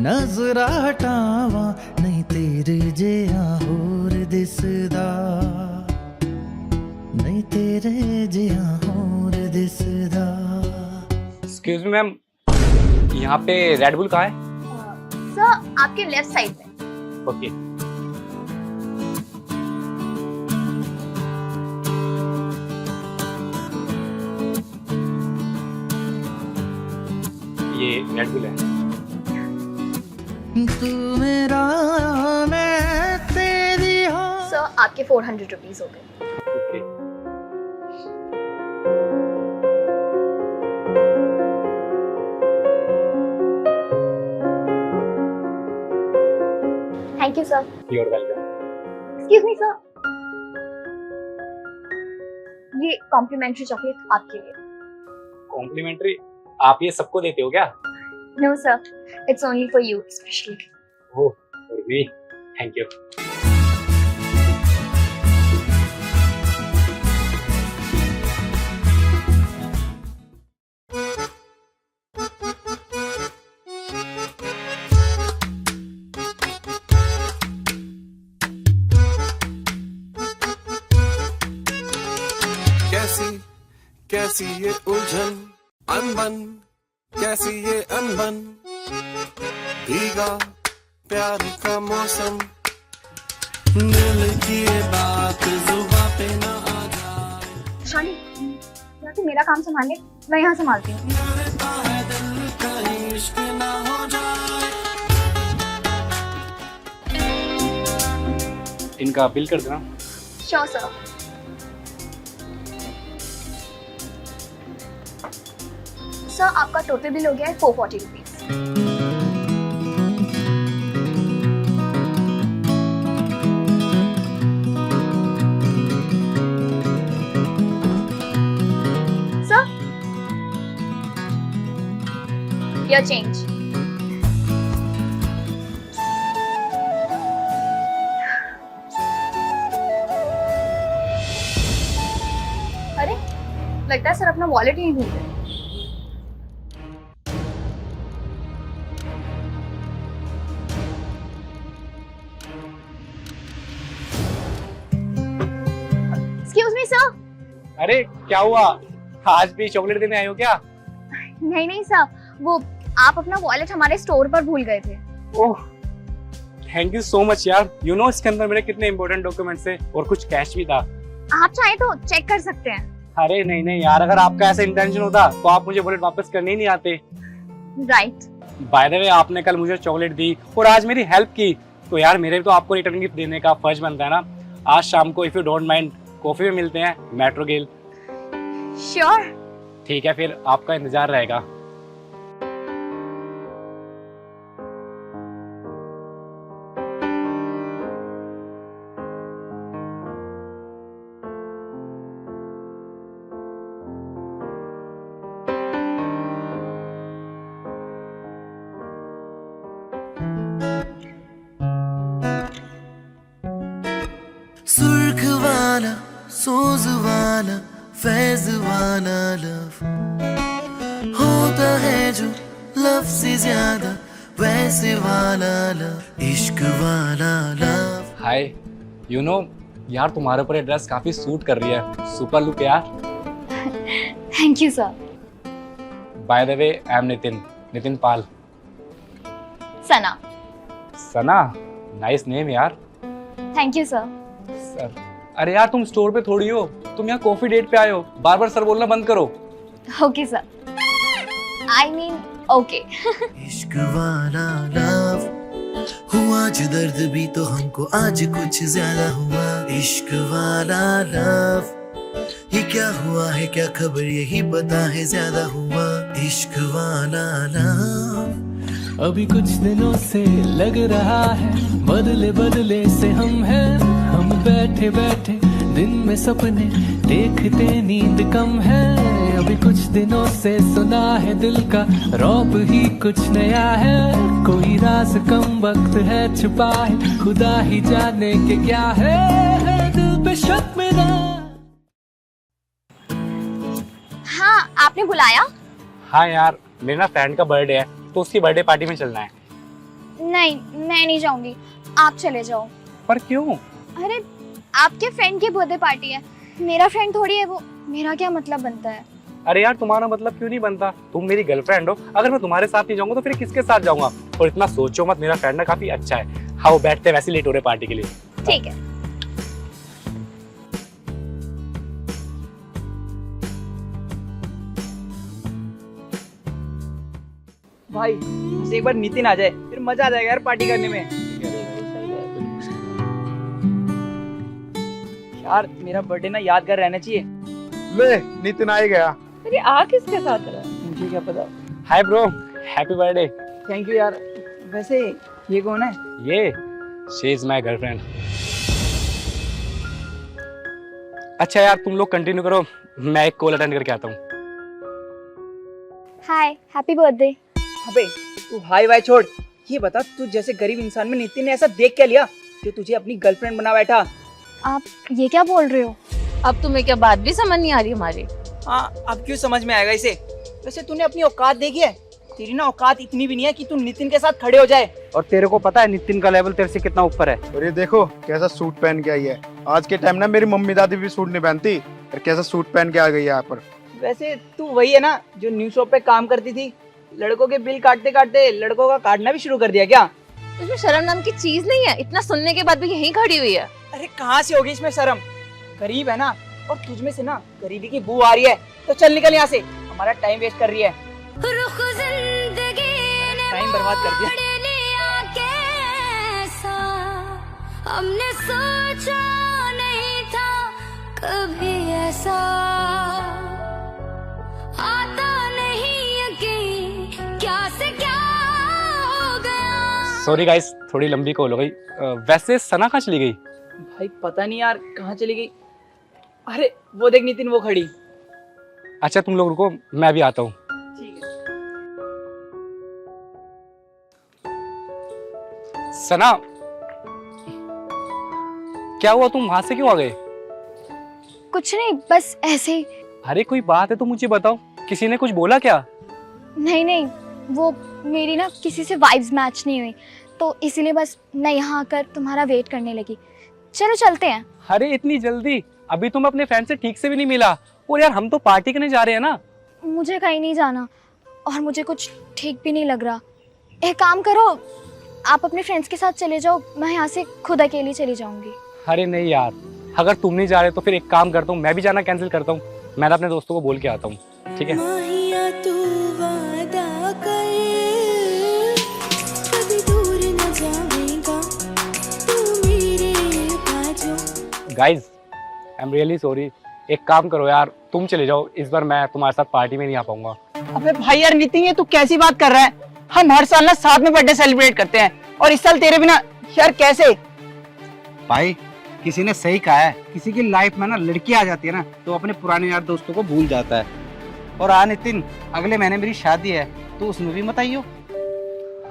नजरा हटावा नहीं तेरे जिया होर दिसदा, नहीं तेरे जिया होर दिसदा। एक्सक्यूज मी मैम, यहाँ पे रेड बुल कहाँ है? सर आपके लेफ्ट साइड में। ओके। ये रेड बुल है। तू मेरा मैं तेरी हो। सर आपके 400 रुपीज हो गए। Okay. Thank you sir. You are welcome. Excuse me sir, ये कॉम्प्लीमेंट्री चॉकलेट आपके लिए। कॉम्प्लीमेंट्री? आप ये सबको देते हो क्या? No sir, it's only for you specially. Oh, for me? Thank you. कैसी कैसी ये उलझन अनबन, कैसी ये अनबन, भीगा प्यार का मौसम, दिल की ये बात जुबां पे ना आ जाए। शानी, या तो मेरा काम संभाल ले, मैं यहाँ संभालती हूँ। डरता है दिल कहीं इश्क ना हो जाए। इनका बिल कर देना। Sure sir. सर आपका टोटल बिल हो गया है 440 रुपीज। Sir your change. अरे लगता है सर अपना वॉलेट ही भूल गए। Excuse me sir. अरे क्या हुआ? आज भी चॉकलेट देने आए हो क्या? नहीं नहीं सर, वो आप अपना वॉलेट हमारे स्टोर पर भूल गए थे। ओह, थैंक यू सो मच यार। यू नो इसके अंदर मेरे कितने इंपॉर्टेंट डॉक्यूमेंट्स थे और कुछ कैश भी था। आप चाहे तो चेक कर सकते हैं। अरे नहीं नहीं यार, अगर आपका ऐसा इंटेंशन होता तो आप मुझे वॉलेट वापस करने ही नहीं आते। राइट। बाय द वे, आपने कल मुझे चॉकलेट दी और आज मेरी हेल्प की, तो यार मेरे तो आपको रिटर्न गिफ्ट देने का फर्ज बनता है ना। आज शाम को if you don't mind coffee में मिलते हैं, मेट्रो गेल। श्योर। ठीक है, फिर आपका इंतजार रहेगा। सुर्ख वाला सोज वाला फैज वाला लव होता है जो लव से ज्यादा वैसे वाला लव, इश्क वाला लव। हाय, यू नो यार तुम्हारे ऊपर ये ड्रेस काफी सूट कर रही है। सुपर लुक यार। Thank you sir. By the way, I am Nitin Pal. Sana. Sana, nice name यार। Thank you sir. सर, अरे यार तुम स्टोर पे थोड़ी हो, तुम यहाँ कॉफी डेट पे आए हो। बार बार सर बोलना बंद करो। Okay sir, I mean okay. इश्क वाला लव हुआ जो दर्द भी तो हमको आज कुछ ज्यादा हुआ। इश्क वाला लव ये क्या हुआ है, क्या खबर यही पता है ज्यादा हुआ। इश्क वाला लव अभी कुछ दिनों से लग रहा है बदले बदले से हम हैं। हम बैठे बैठे दिन में सपने देखते नींद कम है। अभी कुछ दिनों से सुना है दिल का रौब ही कुछ नया है। कोई राज कम वक्त है छुपा है, खुदा ही जाने के क्या है दिल पे शक मेरा। हाँ आपने बुलाया? हाँ यार, मेरे ना फ्रेंड का बर्थडे है तो उसकी बर्थडे पार्टी में चलना है। नहीं, मैं नहीं जाऊंगी, आप चले जाओ। पर क्यों? अरे आपके फ्रेंड की बर्थडे पार्टी है, मेरा फ्रेंड थोड़ी है वो, मेरा क्या मतलब बनता है? अरे यार तुम्हारा मतलब क्यों नहीं बनता? तुम मेरी गर्लफ्रेंड हो, अगर मैं तुम्हारे साथ नहीं जाऊंगा तो फिर किसके साथ जाऊंगा? और इतना सोचो मत, मेरा फ्रेंड ना काफी अच्छा है। हाँ वो बैठते हैं, वैसे लेट हो रहे पार्टी के लिए। ठीक है। भाई बस एक बार नितिन आ जाए फिर मजा आ जाएगा यार पार्टी करने में। यार मेरा बर्थडे ना यादगार रहना चाहिए। ले नितिन आ ही गया। अरे आ किसके साथ रहा? मुझे क्या पता। Hi bro, happy birthday. Thank you यार। वैसे ये कौन है? ये शी इज माय गर्लफ्रेंड। अच्छा यार तुम लोग कंटिन्यू करो, मैं एक कॉल अटेंड करके आता हूँ। हाय, हैप्पी बर्थडे। अबे तू हाय वाय छोड़, ये बता तू जैसे गरीब इंसान में नितिन ने ऐसा देख क्या लिया जो तुझे अपनी गर्लफ्रेंड बना बैठा? आप ये क्या बोल रहे हो? अब तुम्हें क्या बात भी समझ नहीं आ रही हमारी? हाँ अब क्यों समझ में आएगा इसे। वैसे तूने अपनी औकात देखी है? तेरी ना औकात इतनी भी नहीं है कि तू नितिन के साथ खड़े हो जाए। और तेरे को पता है नितिन का लेवल तेरे से कितना ऊपर है। और ये देखो कैसा सूट पहन के आई है। आज के टाइम ना मेरी मम्मी दादी भी सूट नहीं पहनती, और कैसा सूट पहन के आ गई है यहाँ पर। वैसे तू वही है ना जो न्यूज शॉप पे काम करती थी, लड़कों के बिल काटते काटते लड़कों का काटना भी शुरू कर दिया क्या? इसमें शर्म नाम की चीज नहीं है, इतना सुनने के बाद भी यहीं खड़ी हुई है। अरे कहाँ से होगी इसमें शर्म? गरीब है ना, और तुझ में से ना गरीबी की बू आ रही है, तो चल निकल यहाँ से, हमारा टाइम वेस्ट कर रही है। टाइम बर्बाद कर दिया। हमने सोचा नहीं था कभी ऐसा, आता नहीं यकीन क्या से क्या हो गया। सॉरी गाइस, थोड़ी लंबी कॉल हो गई। वैसे सना कहाँ चली गई? भाई पता नहीं यार कहाँ चली गई। अरे वो देख नितिन, वो खड़ी। अच्छा तुम लोग रुको, मैं भी आता हूँ। ठीक है। सना क्या हुआ, तुम वहां से क्यों आ गए? कुछ नहीं, बस ऐसे ही। अरे कोई बात है तो मुझे बताओ, किसी ने कुछ बोला क्या? नहीं नहीं, वो मेरी ना किसी से वाइब्स मैच नहीं हुई, तो इसीलिए बस मैं यहाँ आकर तुम्हारा वेट करने लगी। चलो चलते हैं। अरे इतनी जल्दी? अभी तुम अपने फ्रेंड से ठीक से भी नहीं मिला। और यार हम तो पार्टी करने जा रहे हैं ना। मुझे कहीं नहीं जाना, और मुझे कुछ ठीक भी नहीं लग रहा। एक काम करो, आप अपने फ्रेंड्स के साथ चले जाओ, मैं यहाँ से खुद अकेली चली जाऊंगी। अरे नहीं यार, अगर तुम नहीं जा रहे तो फिर एक काम करता हूँ, मैं भी जाना कैंसिल करता हूँ। मैं अपने दोस्तों को बोल के आता हूँ, ठीक है? माहिया तू वादा कर, कभी दूर न जाएगा तू मेरे बाजू। Guys I am really sorry. एक काम करो यार, तुम चले जाओ, इस बार मैं तुम्हारे साथ पार्टी में नहीं आ पाऊंगा। अबे भाई यार नितिन, ये तू कैसी बात कर रहा है? हम हर साल ना साथ में बर्थडे सेलिब्रेट करते हैं, और इस साल तेरे बिना यार कैसे? भाई किसी ने सही कहा है, किसी की लाइफ में ना लड़की आ जाती है ना तो अपने पुराने यार दोस्तों को भूल जाता है। और हाँ नितिन, अगले महीने मेरी शादी है तो उसमें भी मत आइयो।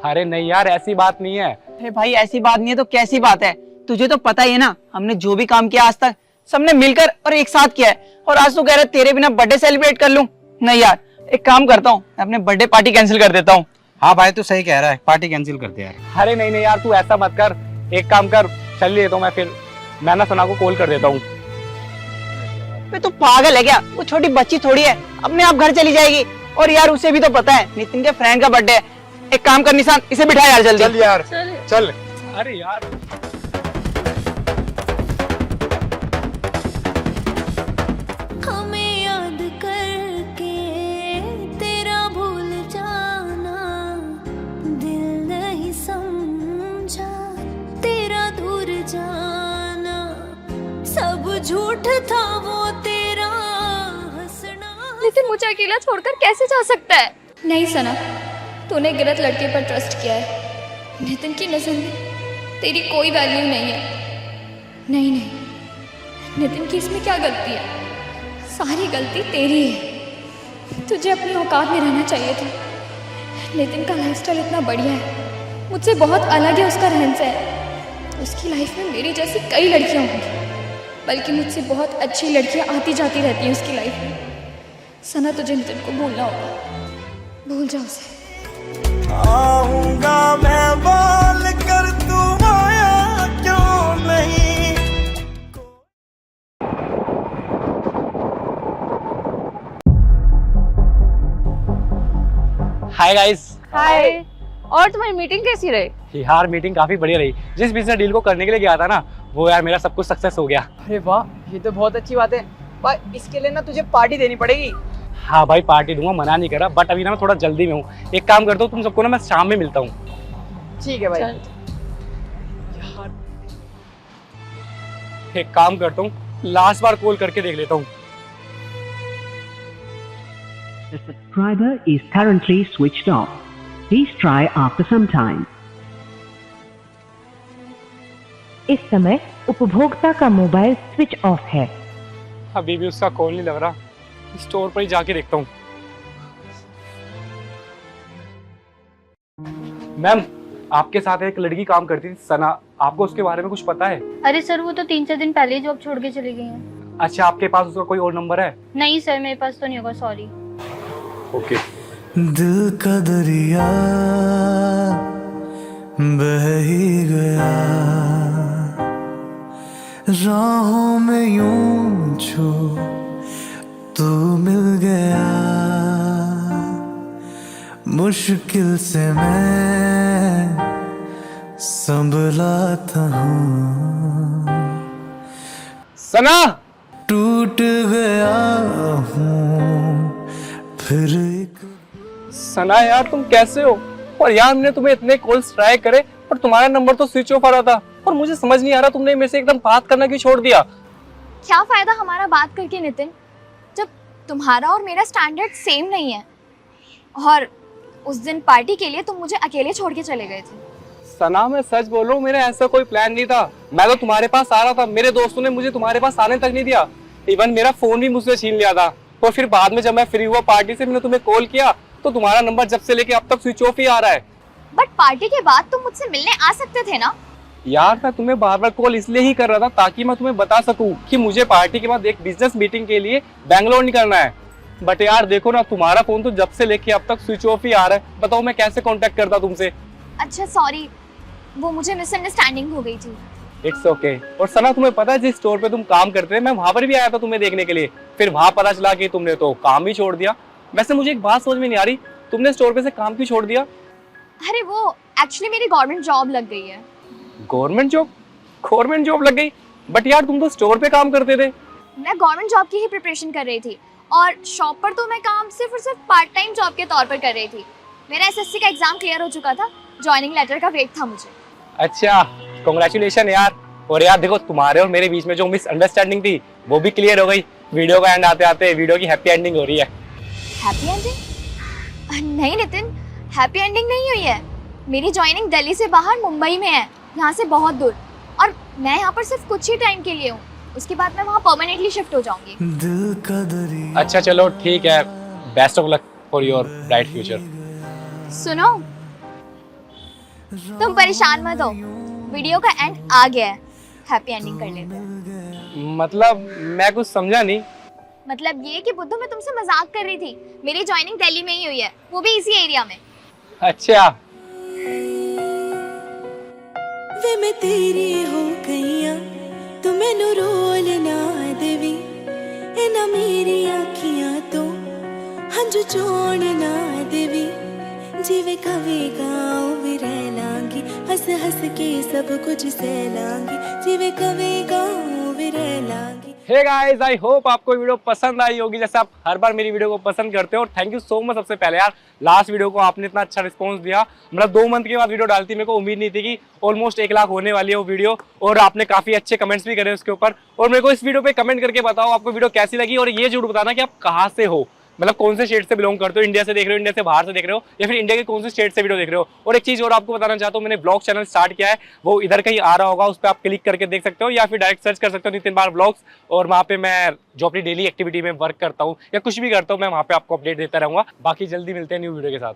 अरे नहीं यार, ऐसी बात नहीं है। अरे भाई ऐसी बात नहीं है तो कैसी बात है? तुझे तो पता ही है ना, हमने जो भी काम किया आज तक सबने मिलकर और एक साथ किया है, और आज तू कह रहा है तेरे बिना बर्थडे सेलिब्रेट कर लूं? नहीं यार, एक काम करता हूँ, मैं अपने बर्थडे पार्टी कैंसिल कर देता हूँ। हाँ भाई तू सही कह रहा है, पार्टी कैंसिल कर दे यार। अरे नहीं नहीं यार, तू ऐसा मत कर। एक काम कर, चल लिए तो मैं ना सना को कॉल कर देता हूँ। तू पागल है क्या? वो छोटी बच्ची थोड़ी है, अपने आप घर चली जाएगी। और यार उसे भी तो पता है नितिन के फ्रेंड का बर्थडे है। एक काम कर निशान, इसे बिठा यार जल्दी। चल यार चल। अरे यार हमें याद करके तेरा भूल जाना, दिल नहीं समझा तेरा दूर जाना, सब झूठ था वो तेरा हंसना। नितिन मुझे अकेला छोड़कर कैसे जा सकता है? नहीं सना, तूने गलत लड़के पर ट्रस्ट किया है। नितिन की नज़र में तेरी कोई वैल्यू नहीं है। नहीं नहीं, नितिन की इसमें क्या गलती है? सारी गलती तेरी है। तुझे अपनी औकात में रहना चाहिए था। नितिन का लाइफस्टाइल इतना बढ़िया है, मुझसे बहुत अलग है उसका रहन सहन। उसकी लाइफ में मेरी जैसी कई लड़कियां होंगी, बल्कि मुझसे बहुत अच्छी लड़कियां आती जाती रहती हैं उसकी लाइफ में। सना, तुझे नितिन को भूलना होगा। भूल जाओ उसे। आऊंगा मैं हाय गाइस। हाय। और तुम्हारी मीटिंग कैसी रही? यार मीटिंग काफी बढ़िया रही। जिस बिजनेस डील को करने के लिए गया था ना, वो यार मेरा सब कुछ सक्सेस हो गया। अरे वाह, ये तो बहुत अच्छी बात है भाई। इसके लिए ना तुझे पार्टी देनी पड़ेगी। हाँ भाई पार्टी दूंगा, मना नहीं कर रहा, बट अभी ना मैं थोड़ा जल्दी में हूँ। एक काम करता हूँ, तुम सबको ना मैं शाम में मिलता हूँ। ठीक है भाई। एक काम करता हूँ, लास्ट बार कॉल करके देख लेता हूँ। The subscriber is currently switched off. Please try after some time. इस समय उपभोक्ता का मोबाइल स्विच ऑफ है। अभी भी उसका कॉल नहीं लग रहा, स्टोर पर ही जाके देखता हूँ। मैम, आपके साथ एक लड़की काम करती थी सना, आपको उसके बारे में कुछ पता है? अरे सर, वो तो 3-4 दिन पहले ही जॉब छोड़ के चली गई हैं। अच्छा, आपके पास उसका कोई और नंबर है? नहीं सर, मेरे पास तो नहीं होगा, सॉरी। ओके। दिल का दरिया बह ही गया, राहों में यूं छू तू मिल गया, मुश्किल से मैं संभला था, सना, टूट गया हूँ फिर एक। सना यार तुम कैसे हो? और यार मैंने तुम्हें इतने कॉल्स ट्राई करे, पर तुम्हारा नंबर तो स्विच ऑफ आ रहा था, और मुझे समझ नहीं आ रहा तुमने मेरे से एकदम बात करना क्यों छोड़ दिया? क्या फायदा हमारा बात करके नितिन, जब तुम्हारा और मेरा स्टैंडर्ड सेम नहीं है। और उस दिन पार्टी के लिए तुम मुझे अकेले छोड़ के चले गए थे। सना मैं सच बोल रहा हूँ, मेरा ऐसा कोई प्लान नहीं था। मैं तो तुम्हारे पास आ रहा था, मेरे दोस्तों ने मुझे तुम्हारे पास आने तक नहीं दिया। इवन मेरा फोन भी मुझसे छीन लिया था। और फिर बाद में जब मैं फ्री हुआ पार्टी से, मैंने तुम्हें कॉल किया तो तुम्हारा नंबर जब से लेके अब तक स्विच ऑफ ही आ रहा है। बट पार्टी के बाद तुम मुझसे मिलने आ सकते थे ना? यार मैं तुम्हें बार बार कॉल इसलिए ही कर रहा था ताकि मैं तुम्हें बता सकूं कि मुझे पार्टी के बाद एक बिजनेस मीटिंग के लिए बैंगलोर निकलना है। बट यार देखो ना, तुम्हारा फोन तो जब से लेके अब तक स्विच ऑफ ही आ रहा है। बताओ मैं कैसे कांटेक्ट करता तुमसे? अच्छा सॉरी, वो मुझे मिसअंडरस्टैंडिंग हो गई थी। It's okay. और सना तुम्हें पता है जिस स्टोर पे तुम काम करते थे, मैं वहां पर भी आया था तुम्हें देखने के लिए। फिर वहां पता चला कि तुमने तो काम ही छोड़ दिया। वैसे मुझे एक बात समझ में नहीं आ रही, तुमने स्टोर पे से काम क्यों छोड़ दिया? अरे वो एक्चुअली मेरी गवर्नमेंट जॉब लग गई है। Government job? गवर्नमेंट जॉब लग गई? बट यार तुम तो स्टोर पे काम करते थे। मैं गवर्नमेंट जॉब की ही प्रिपरेशन कर रही थी, और शॉप पर तो मैं काम सिर्फ और सिर्फ पार्ट टाइम जॉब के तौर पर कर रही थी। मेरा एसएससी का एग्जाम क्लियर हो चुका था, ज्वाइनिंग लेटर का वेट था मुझे। अच्छा, कांग्रेचुलेशन यार। और यार देखो, तुम्हारे और मेरे बीच में जो मिसअंडरस्टैंडिंग थी वो भी क्लियर हो गई। वीडियो का एंड आते आते वीडियो की हैप्पी एंडिंग हो रही है। Happy ending? नहीं नितिन, हैप्पी एंडिंग नहीं हुई है। मेरी ज्वाइनिंग दिल्ली से बाहर मुंबई में है, यहाँ से बहुत दूर। और मैं यहाँ पर सिर्फ कुछ ही टाइम के लिए हूँ, उसके बाद मैं वहाँ परमानेंटली शिफ्ट हो जाऊंगी। दिल का दरिया। अच्छा चलो ठीक है, best of luck for your bright future. सुनो, तुम परेशान मत हो, वीडियो का एंड आ गया है, हैप्पी एंडिंग कर लेते हैं। मतलब मैं कुछ समझा नहीं। मतलब ये कि बुद्धू, मैं तुमसे मजाक कर रही थी। मेरी ज्वाइनिंग दिल्ली में ही हुई है, वो भी इसी एरिया में। अच्छा, वे मैं तेरी हो गईया, तू मैनू रोल ना देवी, इना मेरी आखियां तो हंझू चोण ना देवी, जिवे कवेगा उवे रह लांगी, हंस हंस के सब कुछ सह लांगी, जिवे कवेगा उवे रह लांगी। हे गाइस, आई होप आपको वीडियो पसंद आई होगी, जैसे आप हर बार मेरी वीडियो को पसंद करते हो। और थैंक यू सो मच। सबसे पहले यार, लास्ट वीडियो को आपने इतना अच्छा रिस्पांस दिया। मतलब 2 मंथ के बाद वीडियो डालती, मेरे को उम्मीद नहीं थी कि ऑलमोस्ट 1 लाख होने वाली है वो वीडियो। और आपने काफी अच्छे कमेंट्स भी करे उसके ऊपर। और मेरे को इस वीडियो पे कमेंट करके बताओ आपको वीडियो कैसी लगी, और ये जरूर बताना कि आप कहाँ से हो, मतलब कौन से स्टेट से बिलोंग करते हो। इंडिया से देख रहे हो, इंडिया से बाहर से देख रहे हो, या फिर इंडिया के कौन से स्टेट से वीडियो देख रहे हो। और एक चीज और आपको बताना चाहता हूँ, मैंने ब्लॉग चैनल स्टार्ट किया है, वो इधर कहीं आ रहा होगा, उस पर आप क्लिक करके देख सकते हो, या फिर डायरेक्ट सर्च कर सकते हो नितिन बार ब्लॉग्स। और वहाँ पे मैं जो अपनी डेली एक्टिविटी में वर्क करता हूँ या कुछ भी करता हूँ, मैं वहाँ पे आपको अपडेट देता रहूंगा। बाकी जल्दी मिलते हैं न्यू वीडियो के साथ।